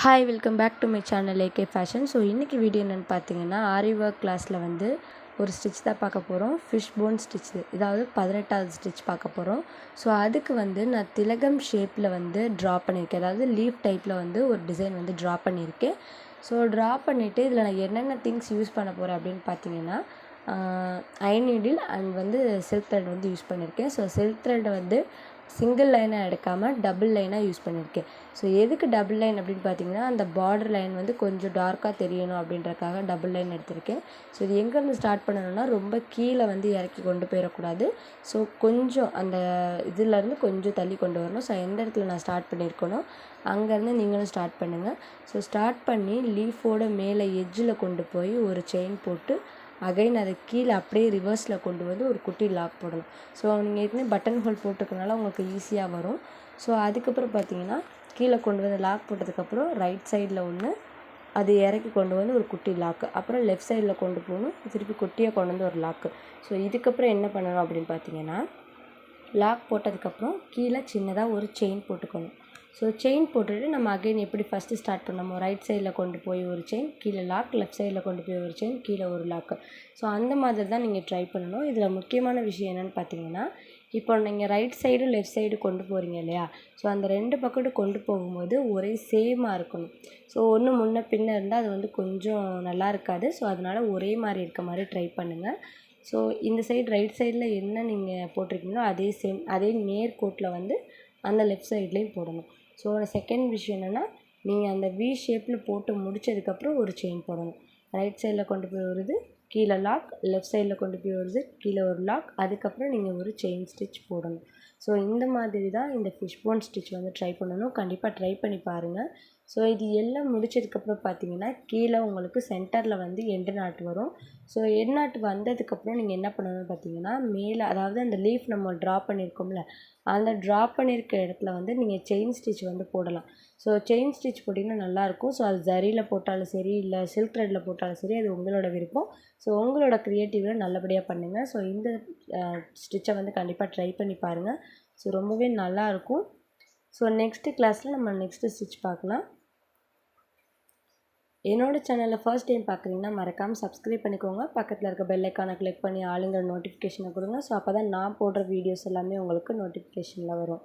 Hi welcome back to my channel AK fashion. So இன்றைக்கி video என்னென்னு பார்த்தீங்கன்னா, ஆரி work கிளாஸில் வந்து ஒரு ஸ்டிச் தான் பார்க்க போகிறோம். ஃபிஷ் போன் ஸ்டிச், இதாவது 18வது ஸ்டிச் பார்க்க போகிறோம். ஸோ அதுக்கு வந்து நான் திலகம் ஷேப்பில் வந்து ட்ரா பண்ணியிருக்கேன். அதாவது லீஃப் டைப்பில் வந்து ஒரு டிசைன் வந்து ட்ரா பண்ணியிருக்கேன். ஸோ ட்ரா பண்ணிவிட்டு இதில் நான் என்னென்ன திங்ஸ் யூஸ் பண்ண போகிறேன் அப்படின்னு பார்த்தீங்கன்னா, அயன் நீடில் அண்ட் வந்து சில்க் த்ரெட் வந்து யூஸ் பண்ணியிருக்கேன். ஸோ சில்க் த்ரெட்டை வந்து சிங்கிள் லைனாக எடுக்காமல் டபுள் லைனாக யூஸ் பண்ணியிருக்கேன். ஸோ எதுக்கு டபுள் லைன் அப்படின்னு பார்த்தீங்கன்னா, அந்த பார்டர் லைன் வந்து கொஞ்சம் டார்க்காக தெரியணும் அப்படின்றக்காக டபுள் லைன் எடுத்திருக்கேன். ஸோ இது எங்கேருந்து ஸ்டார்ட் பண்ணணும்னா, ரொம்ப கீழே வந்து இறக்கி கொண்டு போயிடக்கூடாது. ஸோ கொஞ்சம் அந்த இதிலேருந்து கொஞ்சம் தள்ளி கொண்டு வரணும். ஸோ எந்த இடத்துல நான் ஸ்டார்ட் பண்ணியிருக்கேனோ அங்கேருந்து நீங்களும் ஸ்டார்ட் பண்ணுங்கள். ஸோ ஸ்டார்ட் பண்ணி லீஃபோட மேலே எட்ஜில் கொண்டு போய் ஒரு செயின் போட்டு அகைன் அதை கீழே அப்படியே ரிவர்ஸில் கொண்டு வந்து ஒரு குட்டி லாக் போடணும். ஸோ நீங்கள் ஏற்கனவே பட்டன் ஹோல் போட்டுக்கனால உங்களுக்கு ஈஸியாக வரும். ஸோ அதுக்கப்புறம் பார்த்தீங்கன்னா, கீழே கொண்டு வந்து லாக் போட்டதுக்கப்புறம் ரைட் சைடில் ஒன்று, அது இறக்கி கொண்டு வந்து ஒரு குட்டி லாக்கு, அப்புறம் லெஃப்ட் சைடில் கொண்டு போகணும், திருப்பி குட்டியாக கொண்டு வந்து ஒரு லாக்கு. ஸோ இதுக்கப்புறம் என்ன பண்ணணும் அப்படின்னு பார்த்தீங்கன்னா, லாக் போட்டதுக்கப்புறம் கீழே சின்னதாக ஒரு செயின் போட்டுக்கணும். ஸோ செயின் போட்டுட்டு நம்ம அகைன் எப்படி ஃபஸ்ட்டு ஸ்டார்ட் பண்ணோமோ, ரைட் சைடில் கொண்டு போய் ஒரு செயின், கீழே லாக், லெஃப்ட் சைடில் கொண்டு போய் ஒரு செயின், கீழே ஒரு லாக்கு. ஸோ அந்த மாதிரி தான் நீங்கள் ட்ரை பண்ணணும். இதில் முக்கியமான விஷயம் என்னென்னு பார்த்தீங்கன்னா, இப்போ நீங்கள் ரைட் சைடு லெஃப்ட் சைடு கொண்டு போகிறீங்க இல்லையா? ஸோ அந்த 2 பக்கமும் கொண்டு போகும்போது ஒரே சேமாக இருக்கணும். ஸோ ஒன்று முன்ன பின்ன இருந்தால் அது வந்து கொஞ்சம் நல்லா இருக்காது. ஸோ அதனால் ஒரே மாதிரி இருக்க மாதிரி ட்ரை பண்ணுங்கள். ஸோ இந்த சைடு ரைட் சைடில் என்ன நீங்கள் போட்டிருக்கீங்களோ அதே சேம், அதே நேர்கோட்டில் வந்து அந்த லெஃப்ட் சைட்லேயும் போடணும். ஸோ செகண்ட் விஷயம் என்னென்னா, நீங்கள் அந்த வி ஷேப்பில் போட்டு முடித்ததுக்கப்புறம் ஒரு செயின் போடணும். ரைட் சைடில் கொண்டு போய் வருது, கீழே லாக், லெஃப்ட் சைடில் கொண்டு போய் வருது, கீழே ஒரு லாக், அதுக்கப்புறம் நீங்கள் ஒரு செயின் ஸ்டிச் போடணும். ஸோ இந்த மாதிரி தான் இந்த ஃபிஷ் போன் ஸ்டிச் வந்து ட்ரை பண்ணணும். கண்டிப்பாக ட்ரை பண்ணி பாருங்கள். ஸோ இது எல்லாம் முடிச்சதுக்கப்புறம் பார்த்தீங்கன்னா, கீழே உங்களுக்கு சென்டரில் வந்து எண்டு நாட்டு வரும். ஸோ எண்டு நாட்டு வந்ததுக்கப்புறம் நீங்கள் என்ன பண்ணணும்னு பார்த்தீங்கன்னா, மேலே அதாவது அந்த லீஃப் நம்ம ட்ரா பண்ணியிருக்கோம்ல, அந்த ட்ரா பண்ணியிருக்க இடத்துல வந்து நீங்கள் செயின் ஸ்டிச் வந்து போடலாம். ஸோ செயின் ஸ்டிச் போட்டிங்கன்னா நல்லாயிருக்கும். ஸோ அது ஜரியில் போட்டாலும் சரி, இல்லை சில்க் த்ரெட்டில் போட்டாலும் சரி, அது உங்களோட விருப்பம். ஸோ உங்களோட க்ரியேட்டிவில் நல்லபடியாக பண்ணுங்கள். ஸோ இந்த ஸ்டிச்சை வந்து கண்டிப்பாக ட்ரை பண்ணி பாருங்கள். ஸோ ரொம்பவே நல்லாயிருக்கும். ஸோ நெக்ஸ்ட்டு கிளாஸில் நம்ம நெக்ஸ்ட்டு ஸ்டிச் பார்க்கலாம். என்னோடய சேனலில் ஃபர்ஸ்ட் டைம் பார்க்குறீங்கன்னா மறக்காமல் சப்ஸ்கிரைப் பண்ணிக்கோங்க. பக்கத்தில் இருக்க பெல் ஐக்கானை கிளிக் பண்ணி ஆளுங்கிற நோட்டிஃபிகேஷனை கொடுங்க. ஸோ அப்போ தான் நான் போடுற வீடியோஸ் எல்லாமே உங்களுக்கு நோட்டிஃபிகேஷனில் வரும்.